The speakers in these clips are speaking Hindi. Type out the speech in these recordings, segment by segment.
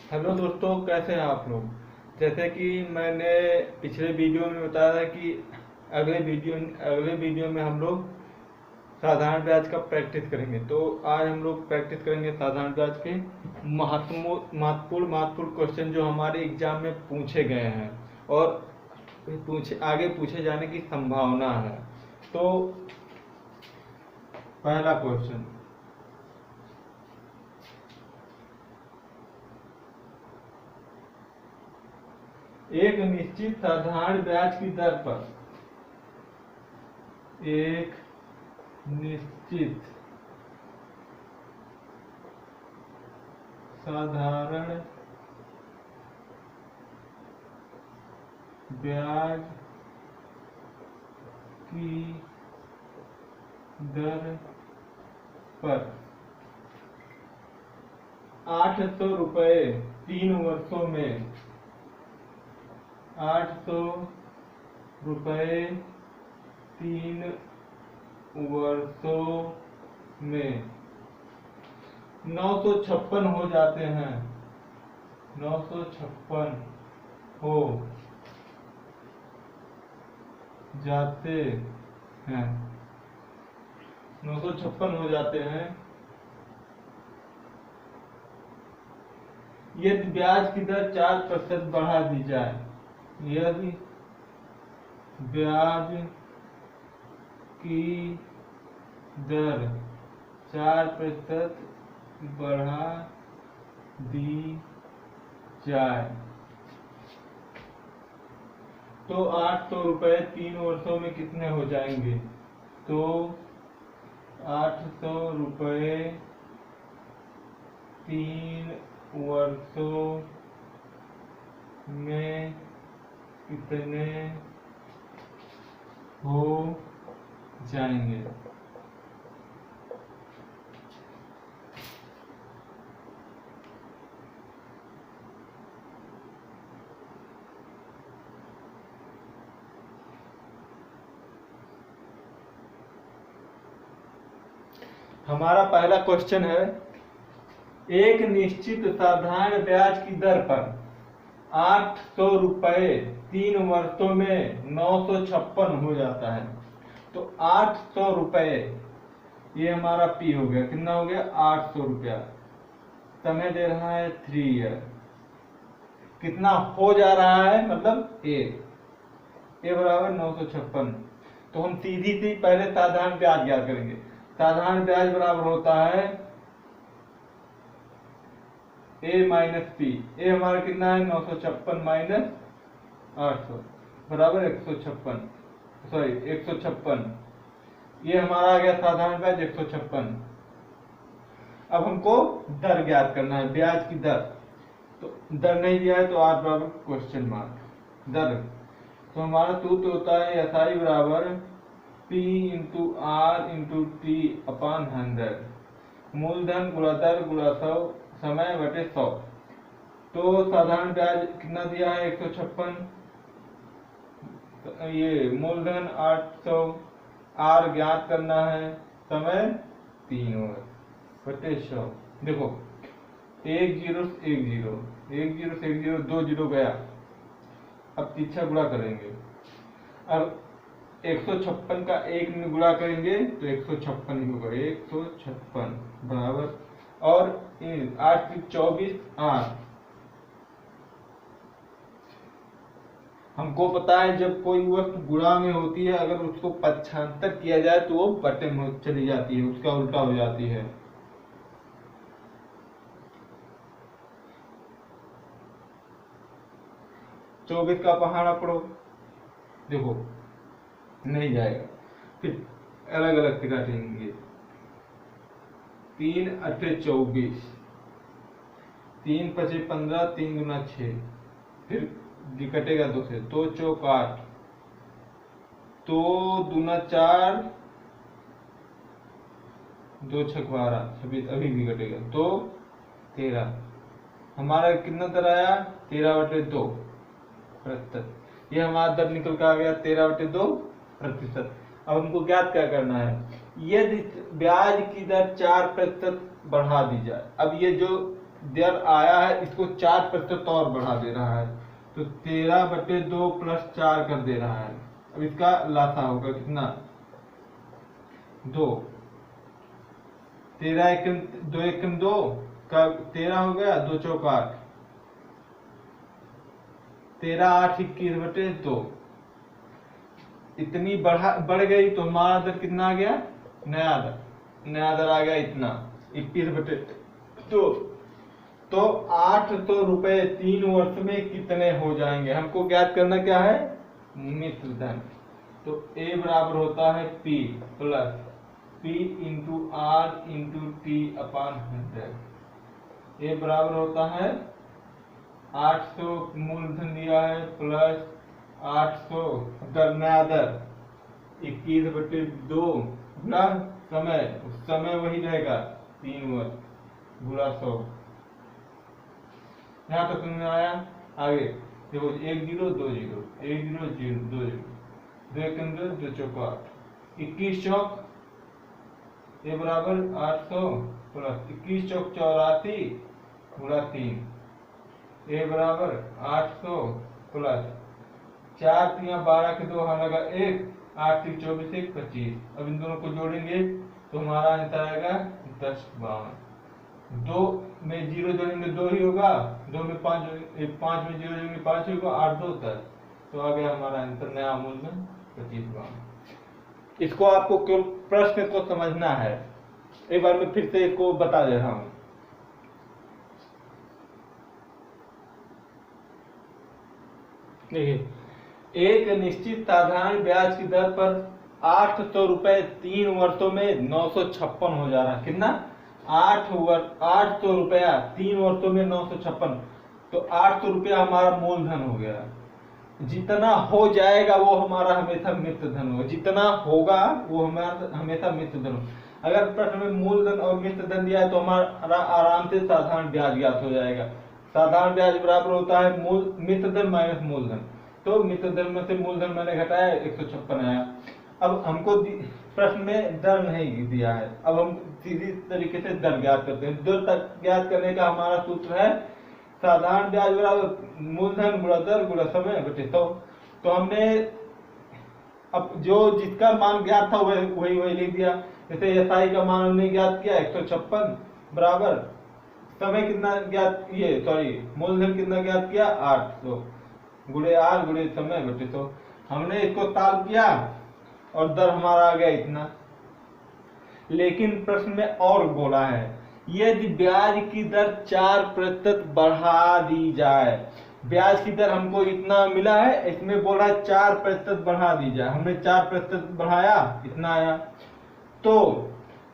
हेलो दोस्तों, कैसे हैं आप लोग। जैसे कि मैंने पिछले वीडियो में बताया था कि अगले वीडियो में हम लोग साधारण ब्याज का प्रैक्टिस करेंगे। तो आज हम लोग प्रैक्टिस करेंगे साधारण ब्याज के महत्वपूर्ण क्वेश्चन जो हमारे एग्जाम में पूछे गए हैं और आगे पूछे जाने की संभावना है। तो पहला क्वेश्चन, एक निश्चित साधारण ब्याज की दर पर एक निश्चित साधारण ब्याज की दर पर 800 रुपये 3 वर्षों में 800 रुपये 3 वर्षों में 956 हो जाते हैं। 956 हो जाते हैं 956 हो जाते हैं यदि ब्याज की दर 4% बढ़ा दी जाए। यदि ब्याज की दर 4% बढ़ा दी जाए तो 800 रुपये 3 वर्षों में कितने हो जाएंगे। तो 800 रुपये 3 वर्षों में कितने हो जाएंगे। हमारा पहला क्वेश्चन है, एक निश्चित साधारण ब्याज की दर पर 800 रुपये 3 वर्षों में 956 हो जाता है। तो 800 रुपये, ये हमारा पी हो गया, कितना हो गया 800 रुपया। समय दे रहा है 3 ईयर। कितना हो जा रहा है मतलब ए बराबर 956। तो हम सीधी सी पहले साधारण ब्याज ज्ञात करेंगे। साधारण ब्याज बराबर होता है ए माइनस पी। ए हमारा कितना है 956 माइनस 800 बराबर 156। ये हमारा आ गया साधारण ब्याज 156। अब हमको दर ज्ञात करना है, ब्याज की दर। तो दर नहीं दिया है तो आर बराबर क्वेश्चन मार्क दर। तो हमारा सूत्र होता है एस आई बराबर P into R into T upon 100। मूलधन गुणा दर गुणा 100 समय बटे 100। तो साधारण ब्याज कितना दिया है 156। ये मूलधन 800, आर ज्ञात करना है, समय 3 वर्ष बटे 100। देखो 1 0 से 1 0, 1 0 से 1 0, 2 0 गया। अब पीछे गुणा करेंगे। अब 156 का 1 में गुणा करेंगे तो 156 ही होगा। 156 बराबर, और 8 24 8। हमको पता है जब कोई वस्तु गुणा में होती है, अगर उसको पक्षांतर किया जाए तो वो बटे में चली जाती है, उसका उल्टा हो जाती है। चौबीस का पहाड़ा पढ़ो, देखो नहीं जाएगा। फिर अलग अलग से काटेंगे। 3 8 24, 3 5 15, 3 गुना 6, फिर कटेगा 2 से, तो चौक 8, तो दूना 4, 2 छक 12, 26, अभी भी कटेगा तो 13। हमारा कितना दर आया 13/2%। ये हमारा दर निकल कर आ गया 13/2%। अब हमको ज्ञात क्या करना है, यदि ब्याज की दर 4% बढ़ा दी जाए। अब ये जो दर आया है इसको 4% और बढ़ा दे रहा है, तो 13/2 + 4 कर दे रहा है। अब इसका लासा होगा कितना, 2, 13 एकम 2 एकम 2 का 13 हो गया, 2 चौक 8, 13 8 21/2। इतनी बढ़ गई तो हमारा दर कितना आ गया, नया दर आ गया इतना 21/2। तो 800 रुपए 3 वर्ष में कितने हो जाएंगे, हमको ज्ञात करना क्या है, मिश्र धन। तो A बराबर होता है P plus P into R into T/100। A बराबर होता है 800 मूलधन दिया है प्लस 800 नया दर 21/2 गुना समय वही रहेगा 3 वर्ष गुना 100। यहाँ तक समझ में आया। आगे देखो 1 0 2 0 1 0 0 2 0 2 एकम 2 2 चौक 8 21 चौक A बराबर 800 प्लस 21 चौक 84 गुणा 3 A बराबर 800 प्लस 4 3 12 के 2 हाथ लगा 1 8 3 24 1 25। अब इन दोनों को जोड़ेंगे तो हमारा आंसर आएगा 10 52। 2 में 0 जोड़ेंगे 2 ही होगा, 2 में 5 में 0 जोड़ेंगे 5 ही होगा, 8 2 10। तो आ गया हमारा आंसर नया मूलधन 25 52। इसको आपको केवल प्रश्न को समझना है। एक बार मैं फिर से इसको बता दे रहा हूं। देखिए, एक निश्चित साधारण ब्याज की दर पर 800 रुपए 3 वर्षों में 956 हो जा रहा है। कितना, 800 रुपया 3 वर्षों में 956। तो 800 रुपया हमारा मूलधन हो गया। जितना हो जाएगा वो हमारा हमेशा मिश्र धन होगा, जितना होगा वो हमारा हमेशा मिश्र धन होगा। अगर प्रश्न में मूलधन और मिश्र धन दिया है तो हमारा आराम से साधारण ब्याज ज्ञात हो जाएगा। साधारण ब्याज बराबर होता है मिश्र धन माइनस मूलधन। तो मिश्र धन में से मूलधन मैंने घटाया 156 आया। अब हमको प्रश्न में दर नहीं दिया है, अब हम सीधी तरीके से दर ज्ञात करते हैं। दर तक ज्ञात करने का हमारा सूत्र है साधारण ब्याज बराबर मूलधन गुणा दर गुणा समय बटे 100। तो हमने अब जो जिसका मान ज्ञात था वही लिख दिया। जैसे SI का मान हमने ज्ञात किया 156 बराबर समय कितना ज्ञात, ये सॉरी मूलधन कितना ज्ञात किया 800 गुणे R गुणे समय बटे 100। हमने इसको ताल किया और दर हमारा आ गया इतना। लेकिन प्रश्न में और बोला है यदि ब्याज की दर 4% बढ़ा दी जाए, ब्याज की दर हमको इतना मिला है, इसमें बोला 4% बढ़ा दी जाए, हमने 4% बढ़ाया इतना आया। तो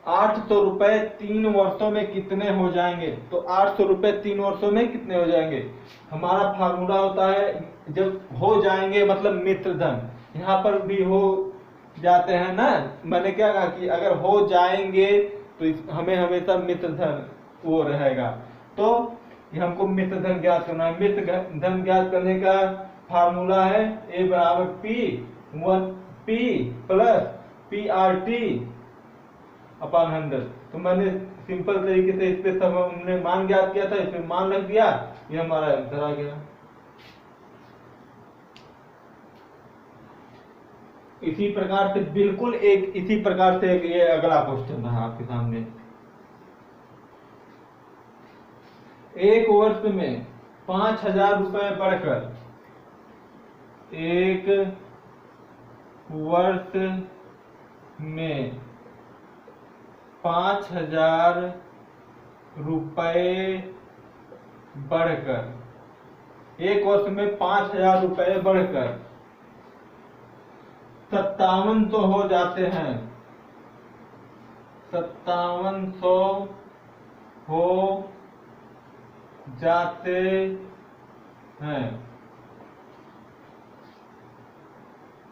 800 रुपए 3 वर्षों में कितने हो जाएंगे, तो 800 रुपए 3 वर्षों में कितने हो जाएंगे, हमारा फार्मूला होता है जब हो जाएंगे मतलब मिश्र धन, यहाँ पर भी हो जाते हैं ना। मैंने क्या कहा कि अगर हो जाएंगे तो हमें हमेशा मिश्र धन वो रहेगा। तो ये हमको मिश्र धन ज्ञात करना है। मिश्र धन ज्ञात करने का फार्मूला है A बराबर P प्लस PRT/100। तो मैंने सिंपल तरीके से इस पे सब हमने मान ज्ञात किया था, इसमें मान रख दिया, ये हमारा आंसर आ गया। इसी प्रकार से बिल्कुल इसी प्रकार से ये अगला क्वेश्चन रहा आपके सामने। एक वर्ष में 5000 रुपए बढ़कर, एक वर्ष में 5000 रुपए बढ़कर, एक वर्ष में 5000 रुपए बढ़कर 5700 हो जाते हैं, 5700 हो जाते हैं।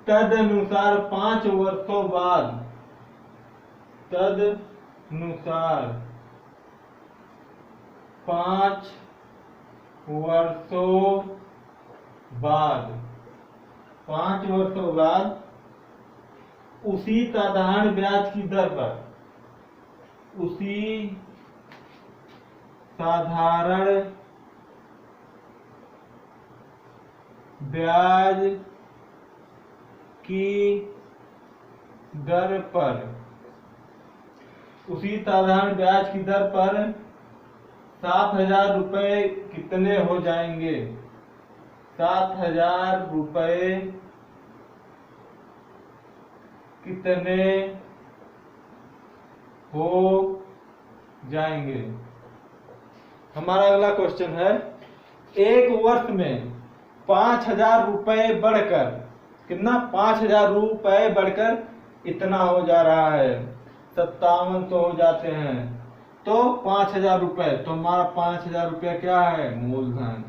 तदनुसार 5 वर्षों बाद, तदनुसार 5 वर्षों बाद, 5 वर्षों बाद उसी साधारण ब्याज की दर पर, उसी साधारण ब्याज की दर पर, उसी साधारण ब्याज की दर पर 7,000 रुपये कितने हो जाएंगे? 7,000 रुपये कितने हो जाएंगे? हमारा अगला क्वेश्चन है, एक वर्ष में 5,000 रुपये बढ़कर कितना? 5,000 रुपये बढ़कर इतना हो जा रहा है, 5700 हो जाते हैं। तो 5,000 रुपये, तो हमारा 5,000 रुपया क्या है? मूलधन।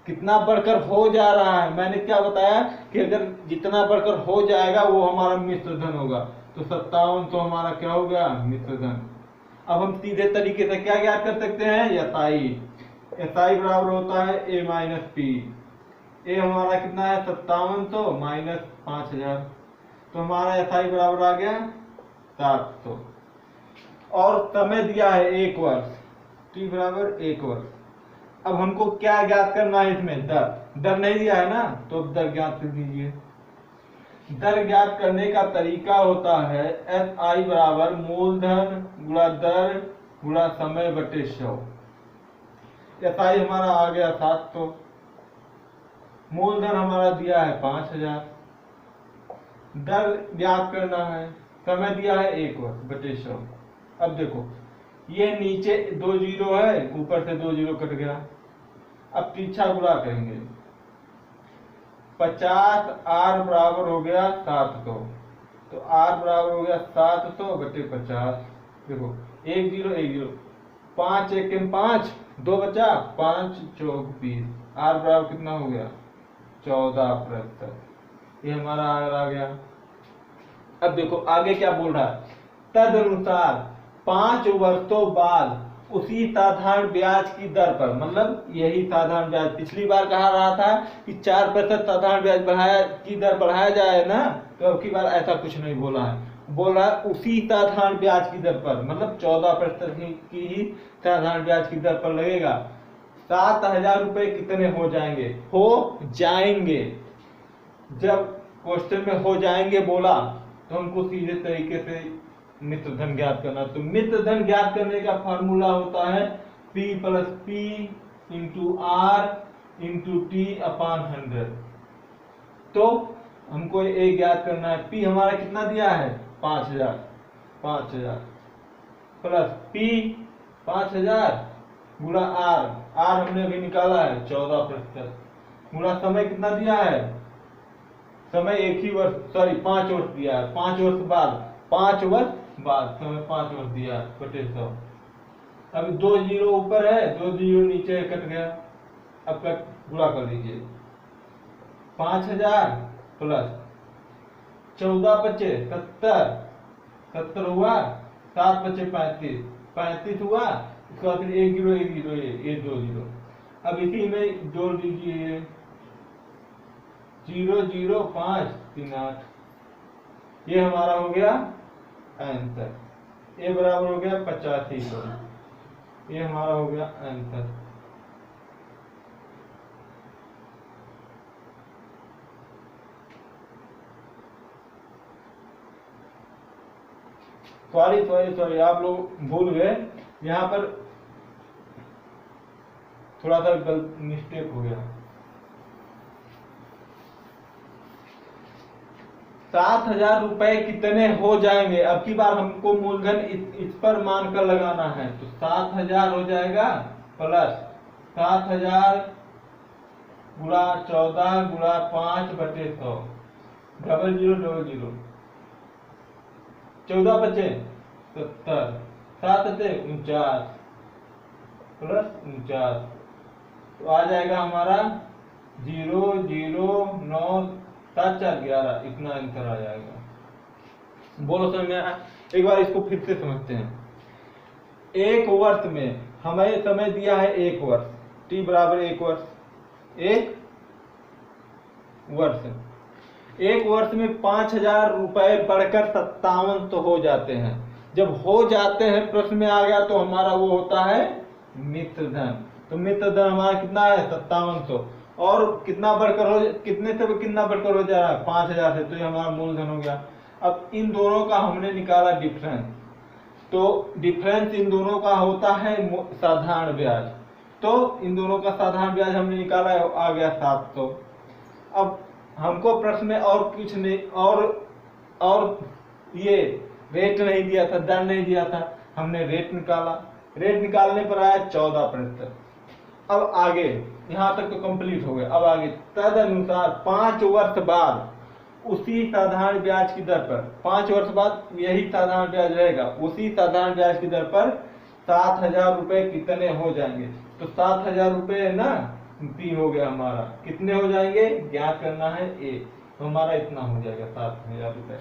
कितना बढ़कर हो जा रहा है? मैंने क्या बताया कि अगर जितना बढ़कर हो जाएगा वो हमारा मिश्र धन होगा। तो 5700 हमारा क्या हो गया? मिश्र धन। अब हम सीधे तरीके से क्या ज्ञात कर सकते हैं? एसआई। एसआई बराबर होता है ए माइनस पी। ए हमारा कितना है? 5700 माइनस 5,000, तो हमारा एसआई बराबर आ गया 700। और समय दिया है 1 वर्ष, टी बराबर 1 वर्ष। अब हमको क्या ज्ञात करना है इसमें? दर। दर नहीं दिया है ना, तो अब दर ज्ञात कर दीजिए। दर ज्ञात करने का तरीका होता है एस आई बराबर मूलधन गुणा दर गुणा समय बटे 100। एस आई हमारा आ गया 700, मूलधन हमारा दिया है 5,000, दर ज्ञात करना है, समय दिया है 1 वर्ष बटे 100। अब देखो ये नीचे 2 जीरो है, ऊपर से 2 जीरो कट गया। अब पीछा गुणा करेंगे, 50 आर बराबर हो गया 700, तो आर बराबर हो गया 700 बटे 50। देखो 1 जीरो 1 जीरो, 5 1 5, 2 बचा, 5 चौक 20, आर बराबर कितना हो गया? 14%। ये हमारा आर आ गया। अब देखो आगे क्या बोल रहा है? तदनुसार 5 वर्षों बाद उसी साधारण ब्याज की दर पर, मतलब यही साधारण ब्याज, पिछली बार कहा रहा था कि 4% साधारण ब्याज की दर बढ़ाया जाए ना, तो अब की बार ऐसा कुछ नहीं बोला है। बोल रहा है उसी साधारण ब्याज की दर पर, मतलब 14% की ही साधारण ब्याज की दर पर लगेगा। 7,000 रुपये कितने हो जाएंगे? हो जाएंगे। जब क्वेश्चन में हो जाएंगे बोला तो हमको सीधे तरीके से मिश्र धन ज्ञात करना। तो मिश्र धन ज्ञात करने का फार्मूला होता है P plus P into R into T upon 100। तो हमको ये ज्ञात करना है, P हमारा कितना दिया है? 5,000 प्लस P 5,000 गुणा आर, आर हमने अभी निकाला है 14%, गुणा समय कितना दिया है? समय 1 ही वर्ष, सॉरी 5 वर्ष दिया है, 5 वर्ष बाद, 5 वर्ष बाद समय 5 वर्ष दिया बटे 100। अभी 2 जीरो ऊपर है, 2 जीरो नीचे कट गया। अब कट गुणा कर लीजिए, 5,000 प्लस 14 बचे 70, 70 हुआ, 7 बचे 35, 35 हुआ, इसके बाद 1 जीरो 1 जीरो, ये 2 जीरो। अब इसी में जोड़ दीजिए 0 0 5 3 8, ये हमारा हो गया आंसर। ये बराबर हो गया 85। ये हमारा हो गया आंसर। सॉरी आप लोग भूल गए, यहाँ पर थोड़ा सा गलत मिस्टेक हो गया। 7,000 रुपए कितने हो जाएंगे? अब की बार हमको मूलधन इस पर मानकर लगाना है, तो 7,000 हो जाएगा प्लस 7,000 गुणा 14 गुणा 5 बटे 100, 0000, 14 बचे 70, 7 बचे 49 प्लस 49, तो आ जाएगा हमारा 0 0 9 7 4 11, इतना आंसर आ जाएगा। बोलो समझ में आया? एक बार इसको फिर से समझते हैं। एक वर्ष में हमें समय दिया है 1 वर्ष, टी बराबर 1 वर्ष, 1 वर्ष, 1 वर्ष में 5,000 रुपए बढ़कर 57 तो हो जाते हैं। जब हो जाते हैं प्रश्न में आ गया तो हमारा वो होता है मित्र धन। तो मित्र धन हमारा कितना है 5700, और कितना बढ़कर हो, कितने से कितना बढ़कर हो जा रहा है 5000 से, तो ये हमारा मूलधन हो गया। अब इन दोनों का हमने निकाला डिफरेंस, तो डिफरेंस इन दोनों का होता है साधारण ब्याज। तो इन दोनों का साधारण ब्याज हमने निकाला है, आ गया 700। अब हमको प्रश्न में और कुछ नहीं, और ये रेट नहीं दिया था, दर नहीं दिया था, हमने रेट निकाला। रेट निकालने पर आया 14%। अब आगे यहाँ तक तो कंप्लीट हो गया। अब आगे तदनुसार 5 वर्ष बाद उसी साधारण ब्याज की दर पर, 5 वर्ष बाद यही साधारण ब्याज रहेगा, उसी साधारण ब्याज की दर पर 7000 रुपए कितने हो जाएंगे। तो 7000 रुपए है ना, पी हो गया हमारा, कितने हो जाएंगे ज्ञात करना है ए, तो हमारा इतना हो जाएगा 7000 रुपए।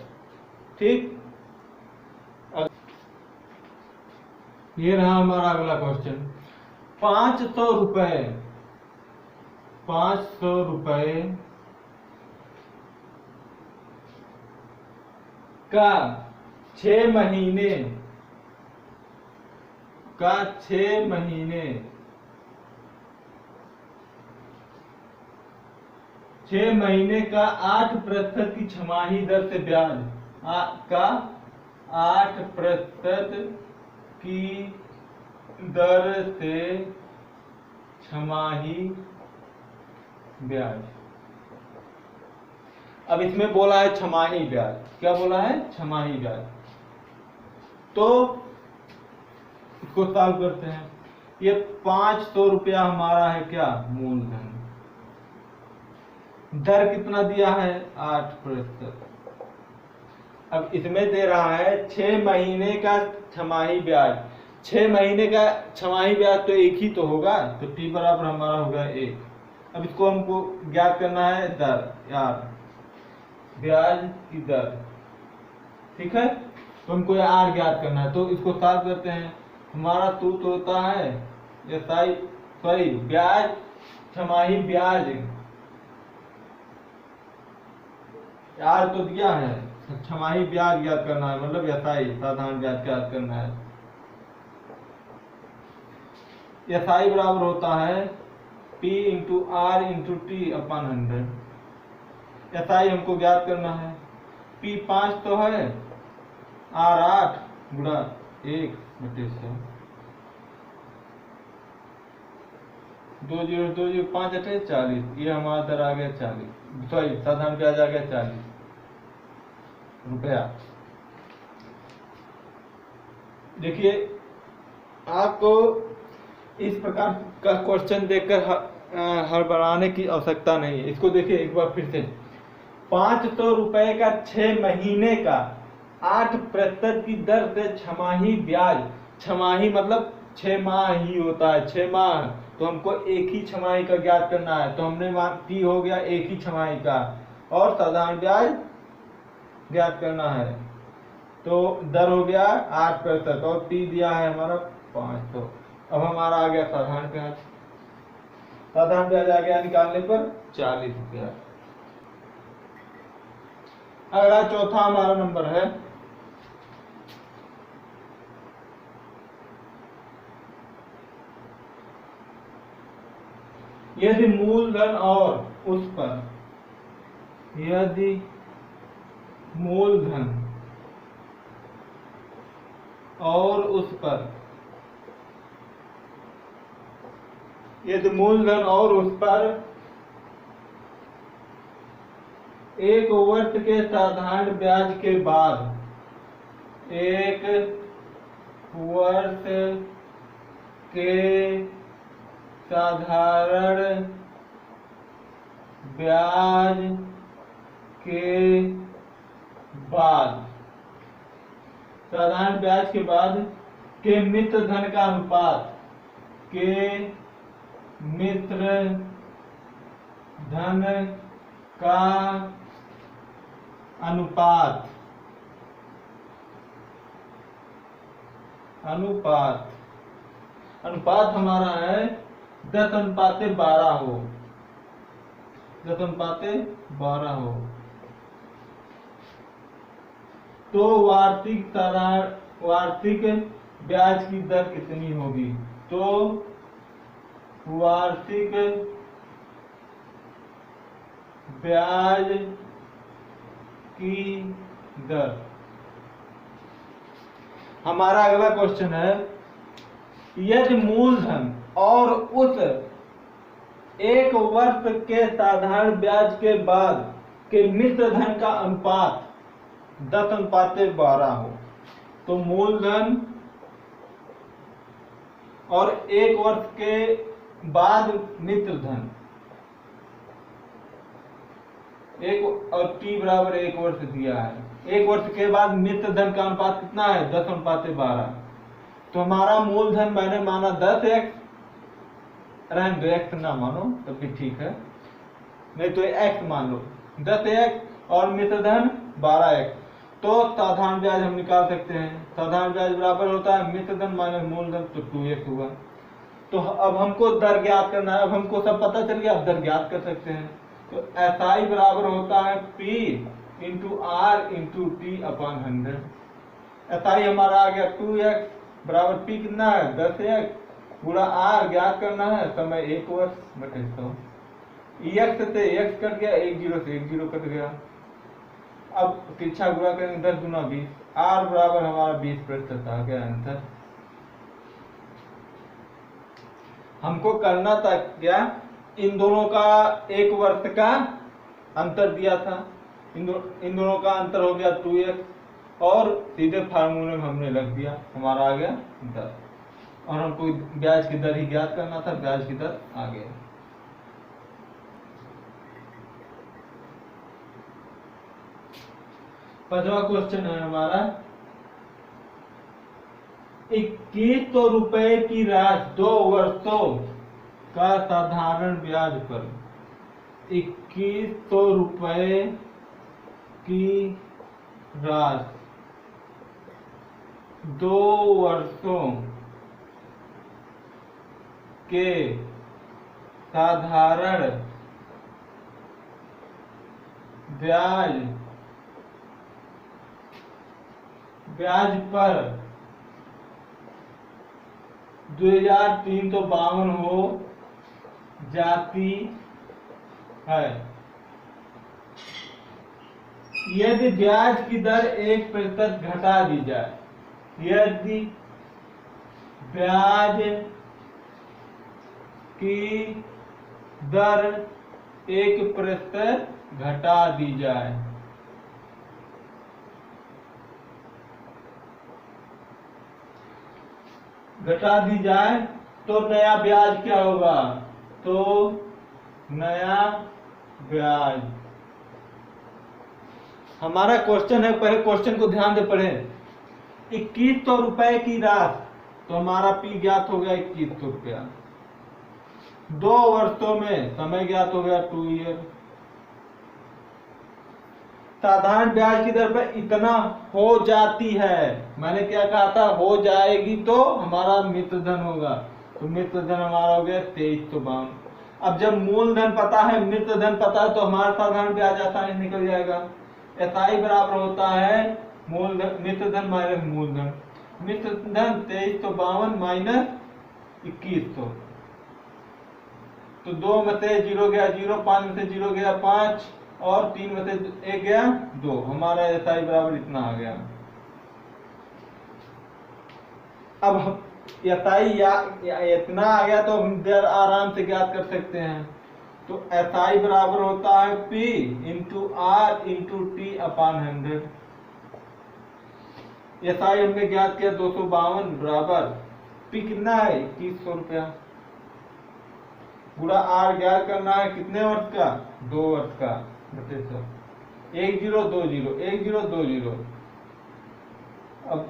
ठीक, ये रहा हमारा अगला क्वेश्चन। 500 रुपए, 500 रुपए का 6 महीने का 6 महीने 6 महीने का 8% की छमाही दर से ब्याज का 8% की दर से छमाही ब्याज। अब इसमें बोला है छमाही ब्याज, क्या बोला है छमाही ब्याज। तो इसको सॉल्व करते हैं। ये 500 रुपया हमारा है क्या मूलधन, दर कितना दिया है 8%। अब इसमें दे रहा है 6 महीने का छमाही ब्याज। 6 महीने का छमाही ब्याज तो एक ही तो होगा, तो टी बराबर हमारा होगा 1। अब इसको हमको ज्ञात करना है दर, यार ब्याज की दर, ठीक है। तो हमको आर ज्ञात करना है, तो इसको सॉल्व करते हैं। हमारा सूत्र होता है एसआई, सॉरी ब्याज छमाही ब्याज, आर तो दिया है, छमाही ब्याज ज्ञात करना है, मतलब एसआई साधारण ब्याज ज्ञात करना है। एसआई बराबर होता है P into R into T upon 100। SI हमको ज्ञात करना है, P 5 तो है, आर 8 गुणा 1/100, 2 0 2 0 5 8 40। ये हमारा दर आ गया 40, सॉरी साधारण ब्याज आ गया 40 रुपया। देखिए आपको इस प्रकार का क्वेश्चन देखकर हड़बड़ाने की आवश्यकता नहीं है। इसको देखिए एक बार फिर से। 500 रुपए का 6 महीने का 8% की दर से छमाही ब्याज, छमाही मतलब 6 माह ही होता है, 6 माह, तो हमको एक ही छमाही का ज्ञात करना है। तो हमने पी हो गया एक ही छमाही का, और साधारण ब्याज ज्ञात करना है, तो दर हो गया 8%, और पी दिया है हमारा 500। अब हमारा आ गया साधारण ब्याज, साधारण ब्याज आ गया निकालने पर 40 रुपया। अगला चौथा हमारा नंबर है यदि मूलधन और उस पर, यदि मूलधन और उस पर, यदि मूलधन और उस पर 1 वर्ष के साधारण ब्याज के बाद, 1 वर्ष के साधारण ब्याज के बाद, साधारण ब्याज के बाद के मित्र धन का अनुपात, के मित्र धन का अनुपात, अनुपात हमारा है 10:12 हो, 10:12 हो, तो वार्षिक ब्याज की दर कितनी होगी। तो वार्षिक ब्याज की दर। हमारा अगला क्वेश्चन है, यदि मूलधन और उस एक वर्ष के साधारण ब्याज के बाद के मिश्र धन का अनुपात 10:12 हो, तो मूलधन और एक वर्ष के बाद मिश्र धन, एक और टी बराबर एक वर्ष दिया है, एक वर्ष के बाद मिश्र धन का अनुपात कितना है 10:12। तो हमारा मूलधन मैंने माना 10x, रहने दो x ना मानो तो फिर ठीक है, नहीं तो x मान लो 10x और मिश्र धन 12x। तो साधारण ब्याज हम निकाल सकते हैं, साधारण ब्याज बराबर होता है मिश्र धन माइनस मूलधन, तो 2x हुआ। तो अब हमको दर ज्ञात करना है, अब हमको सब पता चल गया, अब दर ज्ञात कर सकते हैं। तो SI बराबर होता है P into R into T/100। SI हमारा आ गया 2x बराबर P कितना है 10x गुणा R ज्ञात करना है समय 1 वर्ष बटे 100। x से x कट गया, 1 0 से 1 0 कट गया। अब तिरछा गुणा करेंगे 10 गुना 20, R बराबर हमारा 20% आ गया आंसर। हमको करना था क्या, इन दोनों का एक वर्ष का अंतर दिया था, इन दोनों का अंतर हो गया 2x और सीधे फार्मूले में हमने लग दिया, हमारा आ गया 10 और हमको ब्याज की दर ही ज्ञात करना था, ब्याज की दर आ गया। पांचवा क्वेश्चन है हमारा, 2100 रुपए की राशि 2 वर्षों का साधारण ब्याज पर 2100 रुपए की राशि 2 वर्षों के साधारण ब्याज पर 2352 हो जाती है यदि ब्याज की दर 1% घटा दी जाए, यदि ब्याज की दर 1% घटा दी जाए, तो नया ब्याज क्या होगा, तो नया ब्याज। हमारा क्वेश्चन है, पहले क्वेश्चन को ध्यान से पढ़ें। 2100 रुपए की राशि, तो हमारा पी ज्ञात हो गया 2100 रुपया, 2 वर्षों में समय ज्ञात हो गया 2 ईयर। साधारण ब्याज की दर पर इतना हो जाती है, मैंने क्या कहा था, हो जाएगी तो हमारा मिश्र धन होगा, तो मिश्र धन हमारा हो गया 2352। अब जब मूलधन पता है मिश्र धन पता है तो हमारा साधारण ब्याज आसानी निकल जाएगा। SI बराबर होता है मूलधन मिश्र धन माइनस मूलधन, मिश्र धन 2352 माइनस 2100, तो 2 में से 0 गया 0, 5 में से 0 गया 5 और 3 में से 1 गया 2, हमारा SI बराबर इतना आ गया। अब SI या इतना आ गया तो हम दर आराम से ज्ञात कर सकते हैं। तो SI बराबर होता है P into R into T/100। SI हमने ज्ञात किया 252 बराबर P कितना है 2100 रुपया, गुणा R ज्ञात करना है कितने वर्ष का 2 वर्ष का बटे 100, 1 0 2 0 1 0 2 0। अब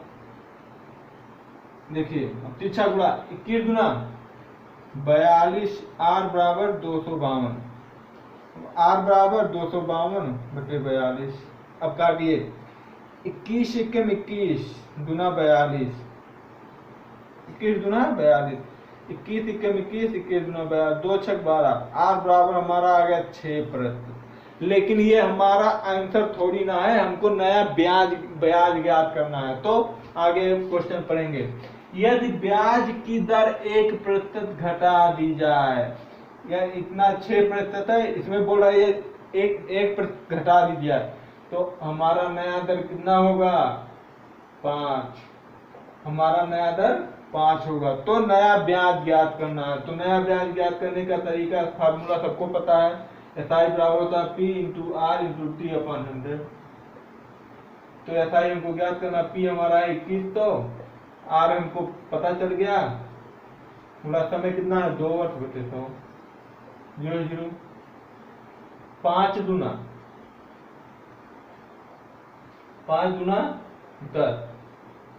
देखिए, अब तिरछा गुणा 21 गुना 42, R बराबर 252, R बराबर 252 बटे 42। अब काटिए, 21 एकम 21 गुना 42, 21 गुना 42, 21 एकम 21 21 गुना 42, 2 छक 12, R बराबर हमारा आ गया 6%। लेकिन ये हमारा आंसर थोड़ी ना है, हमको नया ब्याज ज्ञात करना है। तो आगे क्वेश्चन पढ़ेंगे। यदि ब्याज की दर 1% घटा दी जाए, या इतना 6% है, इसमें बोल रहा है ये 1% घटा दी जाए, तो हमारा नया दर कितना होगा? 5। हमारा नया दर 5 होगा। तो नया ब्याज ज्ञात करना है। तो नया ब्याज ज्ञात करने का तरीका, फार्मूला सबको पता है, एसआई बराबर होता है P into R into T upon 100। तो एसआई हमको ज्ञात करना, P हमारा है 2100, आर हमको पता चल गया, पूरा समय कितना है? 2 वर्ष बटे 100, 0 5 दूना 10।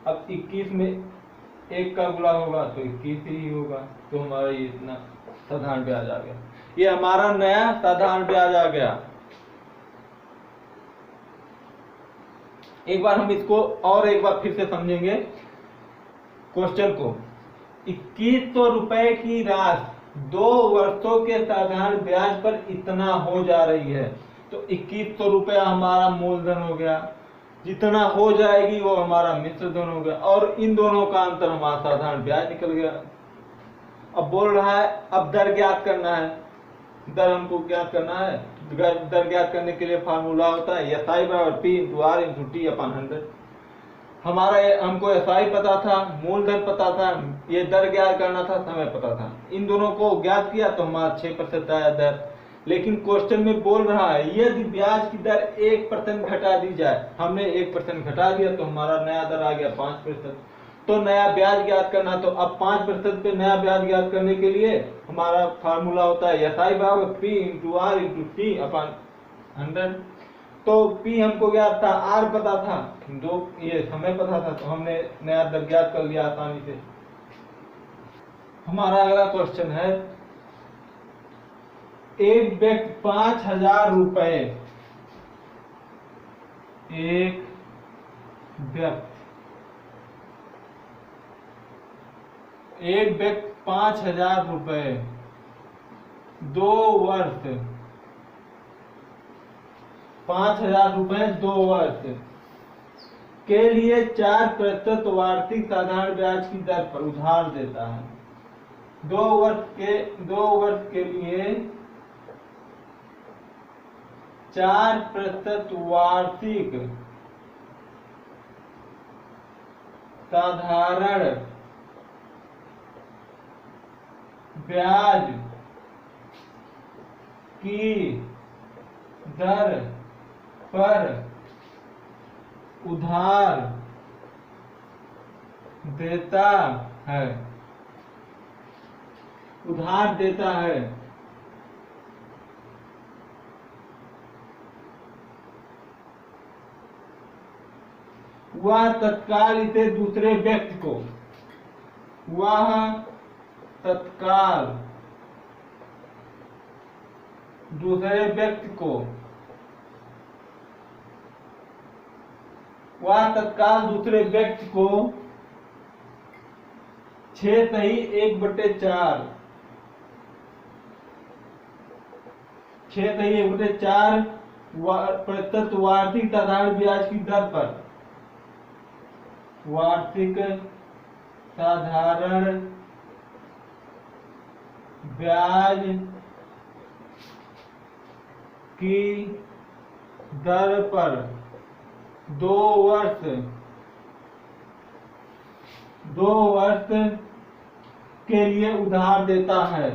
अब 21 में 1 का गुणा होगा तो 21 ही होगा। तो हमारा ये इतना साधारण ब्याज आ गया। ये हमारा नया साधारण ब्याज आ गया। एक बार हम इसको और एक बार फिर से समझेंगे क्वेश्चन को। 2100 रुपए की राशि 2 वर्षों के साधारण ब्याज पर इतना हो जा रही है। तो 2100 रुपया हमारा मूलधन हो गया, जितना हो जाएगी वो हमारा मिश्र धन हो गया, और इन दोनों का अंतर हमारा साधारण ब्याज निकल गया। अब बोल रहा है अब दर ज्ञात करना है। दर हमको ज्ञात करना है। दर ज्ञात करने के लिए फार्मूला होता है एसआई बराबर P into R into T upon 100। हमारा हमको एसआई पता था, मूलधन पता था, ये दर ज्ञात करना था, समय पता था। इन दोनों को ज्ञात किया तो हमारा 6% आया दर। लेकिन क्वेश्चन में बोल रहा है यदि ब्याज की दर 1% घटा दी जाए, हमने 1% घटा दिया तो हमारा नया दर आ गया 5%। तो नया ब्याज ज्ञात करना, तो अब 5% पे नया ब्याज ज्ञात करने के लिए हमारा फार्मूला होता है एसआई बराबर P into R into T upon 100। तो P हमको ज्ञात था, R पता था, ये समय पता था, तो हमने नया दर ज्ञात कर लिया आसानी से। हमारा अगला क्वेश्चन है, एक व्यक्ति 5000 रुपए, एक व्यक्ति 5000 रुपए 2 वर्ष, 5000 रुपए 2 वर्ष के लिए 4% वार्षिक साधारण ब्याज की दर पर उधार देता है। 2 वर्ष के लिए 4% वार्षिक साधारण ब्याज की दर पर उधार देता है। वह तत्काल इसे दूसरे व्यक्ति को, दूसरे व्यक्ति को 6/1/4 प्रतिशत वार्षिक साधारण ब्याज की दर पर, वार्षिक साधारण ब्याज की दर पर 2 वर्ष के लिए उधार देता है,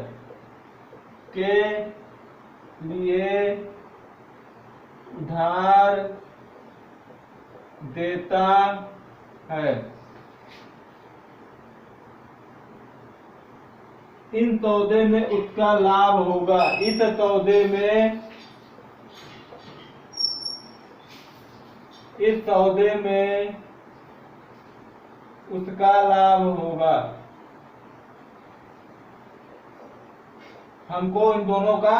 इन सौदे में उसका लाभ होगा। इस सौदे में उसका लाभ होगा। हमको इन दोनों का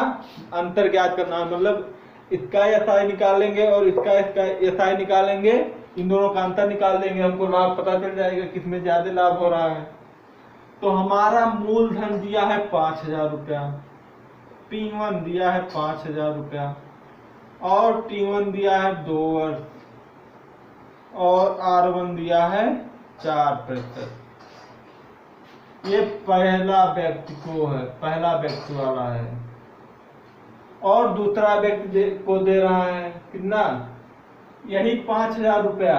अंतर ज्ञात करना है, मतलब इसका एसआई निकालेंगे और इसका एसआई निकालेंगे, इन दोनों का अंतर निकाल देंगे, हमको लाभ पता चल जाएगा किसमें ज्यादा लाभ हो रहा है। तो हमारा मूलधन दिया है 5000 रुपया, P1 दिया है 5000 रुपया, और T1 दिया है 2 वर्ष, और R1 दिया है 4%। ये पहला व्यक्ति को है, पहला व्यक्ति वाला है, और दूसरा व्यक्ति को दे रहा है कितना, यही 5,000 रुपया,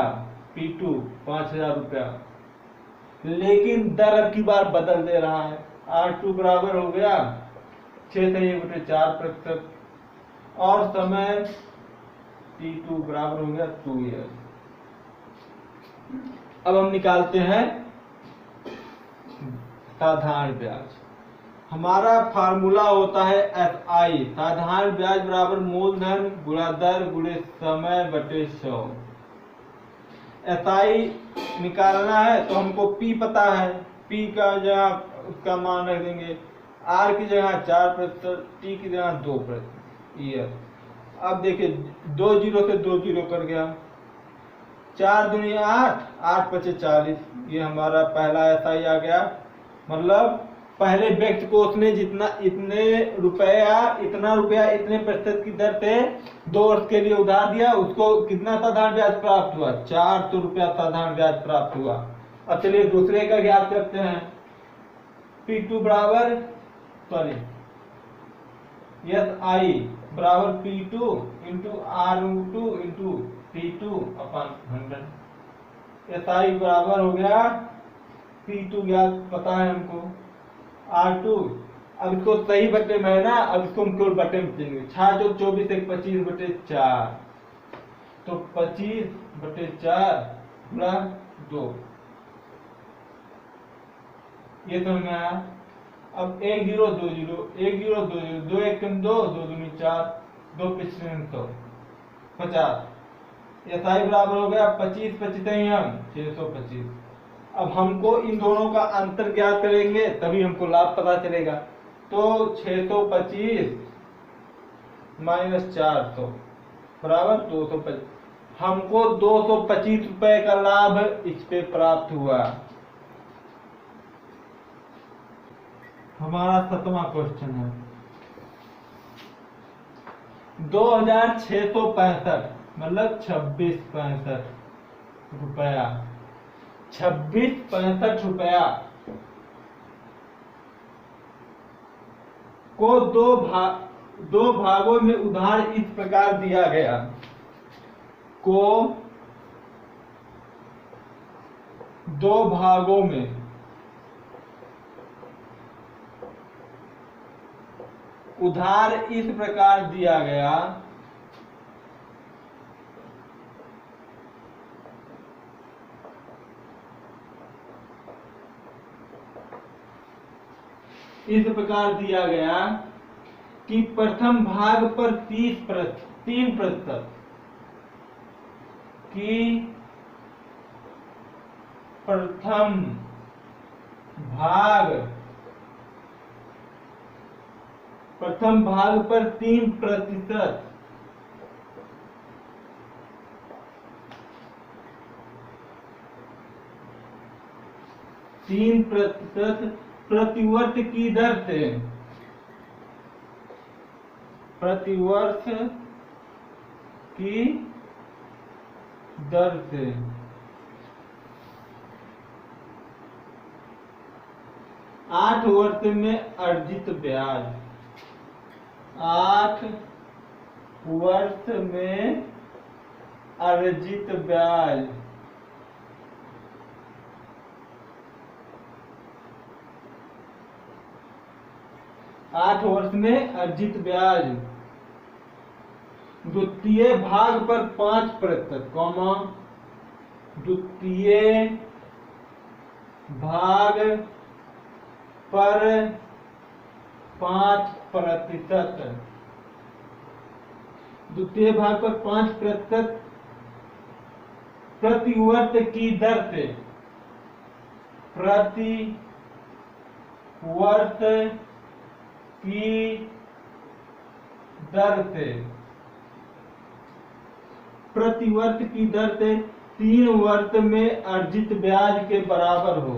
P2 5,000 रुपया, लेकिन दर अब की बार बदल दे रहा है। R2 बराबर हो गया 6/4%, और समय T2 बराबर हो गया 2 ईयर। अब हम निकालते हैं साधारण ब्याज। हमारा फार्मूला होता है SI, साधारण ब्याज बराबर मूलधन गुणा दर गुणे समय बटे 100। SI निकालना है तो हमको P पता है, P का जगह उसका मान रख देंगे, R की जगह 4%, T की जगह 2% ईयर। अब देखिए 2 जीरो से 2 जीरो कर गया, 4 दूनी 8, 8 पचे 40, ये हमारा पहला SI आ गया। मतलब पहले व्यक्ति को उसने जितना इतने रुपया इतने प्रतिशत की दर से 2 वर्ष के लिए उधार दिया, उसको कितना साधारण ब्याज प्राप्त हुआ, 400 रुपया साधारण ब्याज प्राप्त हुआ। अब चलिए दूसरे का ज्ञात करते हैं। P2 बराबर SI बराबर P2 into R2 into T2 अपन 100। SI बराबर हो गया, P2 ज्ञात पता है हमको, R2, अब इसको सही बटे में है ना, अब इसको हम केवल बटे में देंगे, 6 जो 24 एक 25/4, तो 25/4 गुणा 2, ये समझ में आया। अब 1 जीरो 2 जीरो 1 जीरो 2 जीरो 2 1 कम 2 2 दूनी 4 2 पिछले 100 50। SI बराबर हो गया 25 25 हम 625। अब हमको इन दोनों का अंतर ज्ञात करेंगे तभी हमको लाभ पता चलेगा। तो 625 माइनस 400 बराबर 225। हमको 225 रुपए का लाभ इस पे प्राप्त हुआ। हमारा 7वां क्वेश्चन है 2665 मतलब 2665 रुपया, 2665 रुपया को दो भागों में उधार इस प्रकार दिया गया, को 2 भागों में उधार इस प्रकार दिया गया, इस प्रकार दिया गया कि प्रथम भाग पर 3% की प्रथम भाग पर 3% प्रतिवर्ष की दर से, प्रतिवर्ष की दर से 8 वर्ष में अर्जित ब्याज, 8 वर्ष में अर्जित ब्याज 8 वर्ष में अर्जित ब्याज द्वितीय भाग पर 5%, द्वितीय भाग पर 5%, द्वितीय भाग पर 5% प्रतिवर्ष की दर से, प्रतिवर्ष की दर से, प्रतिवर्ष की दर से 3 वर्ष में अर्जित ब्याज के बराबर हो,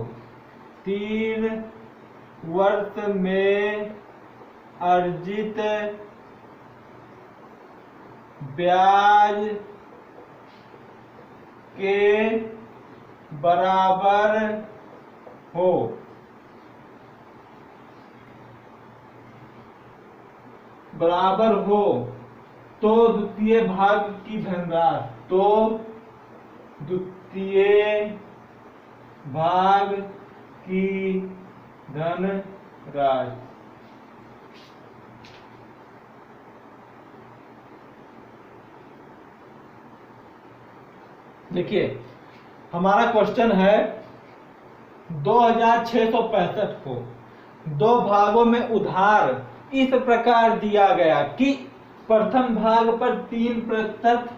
3 वर्ष में अर्जित ब्याज के बराबर हो। बराबर हो तो द्वितीय भाग की धनराशि, तो द्वितीय भाग की धनराशि। देखिए हमारा क्वेश्चन है 2665 को दो भागों में उधार इस प्रकार दिया गया कि प्रथम भाग पर 3%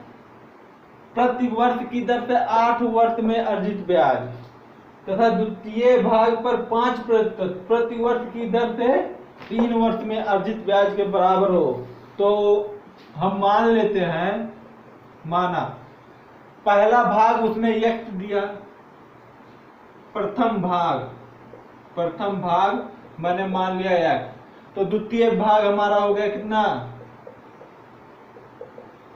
प्रति वर्ष की दर से 8 वर्ष में अर्जित ब्याज तथा द्वितीय भाग पर 5% प्रति वर्ष की दर से 3 वर्ष में अर्जित ब्याज के बराबर हो। तो हम मान लेते हैं, माना पहला भाग उसने x दिया, प्रथम भाग मैंने मान लिया x, तो द्वितीय भाग हमारा हो गया कितना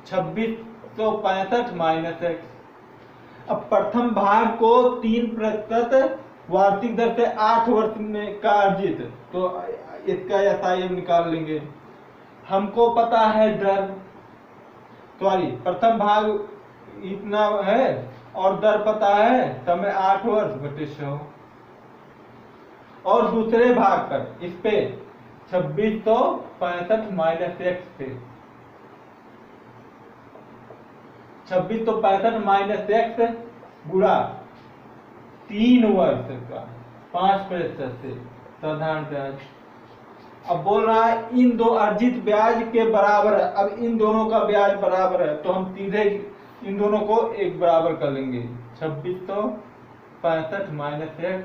2665 माइनस x। अब प्रथम भाग को 3% वार्षिक दर से 8 वर्ष में का अर्जित, तो इसका SIM निकाल लेंगे। हमको पता है दर, सॉरी प्रथम भाग इतना है और दर पता है, समय 8 वर्ष बटे 100। और दूसरे भाग पर इस पे 2665 माइनस x पे 2665 माइनस x गुणा 3 वर्ष का 5% से साधारण ब्याज। अब बोल रहा है इन दो अर्जित ब्याज के बराबर है। अब इन दोनों का ब्याज बराबर है तो हम सीधे इन दोनों को एक बराबर कर लेंगे। 2665 माइनस x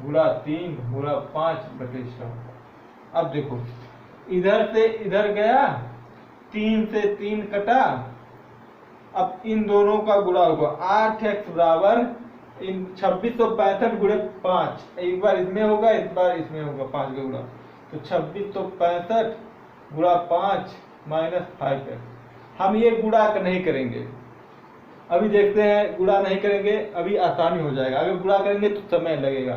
गुणा 3 गुणा 5 बटे 100। अब देखो इधर से इधर गया, 3 से 3 कटा, अब इन दोनों का गुणा होगा 8x बराबर इन 2665 गुणे 5, एक बार इसमें होगा एक बार इसमें होगा 5 का गुणा, तो 2665 गुणा 5 माइनस 5x। हम ये गुणा नहीं करेंगे, अभी देखते हैं गुणा नहीं करेंगे, अभी आसानी हो जाएगा। अगर गुणा करेंगे तो समय लगेगा,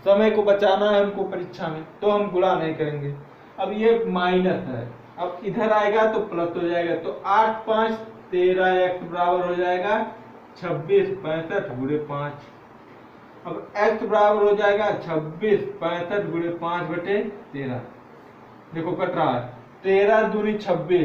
समय को बचाना है हमको परीक्षा में, तो हम गुणा नहीं करेंगे। अब ये माइनस है, अब इधर आएगा तो प्लस हो जाएगा, तो 8 5 13x बराबर हो जाएगा 2665 गुणे 5। अब x बराबर हो जाएगा 2665 गुणे 5 बटे 13। देखो कट रहा है, 13 दूनी 26।